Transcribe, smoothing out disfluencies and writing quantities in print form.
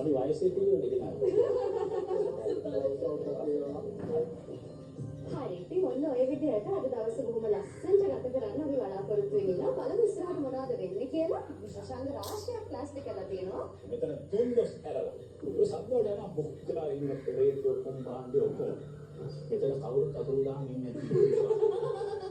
අපි වයසේ තියෙන දෙක නෑ. හරි ඉතින් ඔන්න ඔය විදිහට අද දවසේ බොහොම ලස්සනට ගත කරන්න අපි බලාපොරොත්තු වෙනවා. බලමු ඉස්සරහට මොනවද වෙන්නේ කියලා. විශේෂාංග රාශියක් ප්ලාස්ටික් කරලා තියෙනවා. මෙතන තුන් දොස් ඇරලා. ඒ සම්බෝධ යන මොකක්දලා ඉන්න ප්‍රේතෝ කුම්භාණ්ඩය ඔක්කොම. මෙතන කවුරුත් අතුරු දාන්න ඉන්නේ නැහැ.